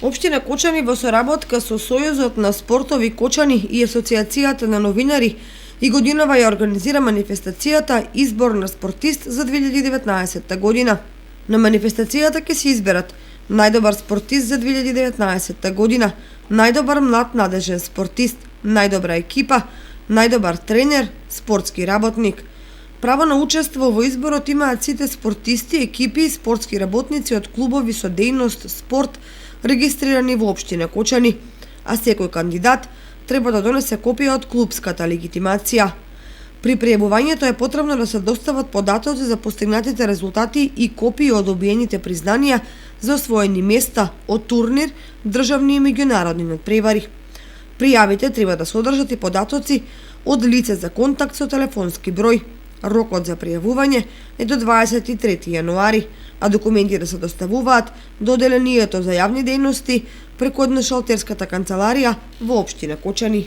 Општина Кочани во соработка со Сојузот на спортови Кочани и Асоцијацијата на новинари и годинава ја организира манифестацијата Избор на спортист за 2019 година. На манифестацијата ќе се изберат најдобар спортист за 2019 година, најдобар млад надежен спортист, најдобра екипа, најдобар тренер, спортски работник. Право на учество во изборот имаат сите спортисти, екипи и спортски работници од клубови со дејност спорт регистрирани во општина Кочани, а секој кандидат треба да донесе копија од клубската легитимација. При пријавувањето е потребно да се достават податоци за постигнатите резултати и копии од добиените признанија за освоени места од турнир, државни и меѓународни надпревари. Пријавите треба да содржат и податоци од лице за контакт со телефонски број. Рокот за пријавување е до 23 јануари, а документи да се доставуваат до Оделението за јавни дејности преку одношалтерската канцеларија во општина Кочани.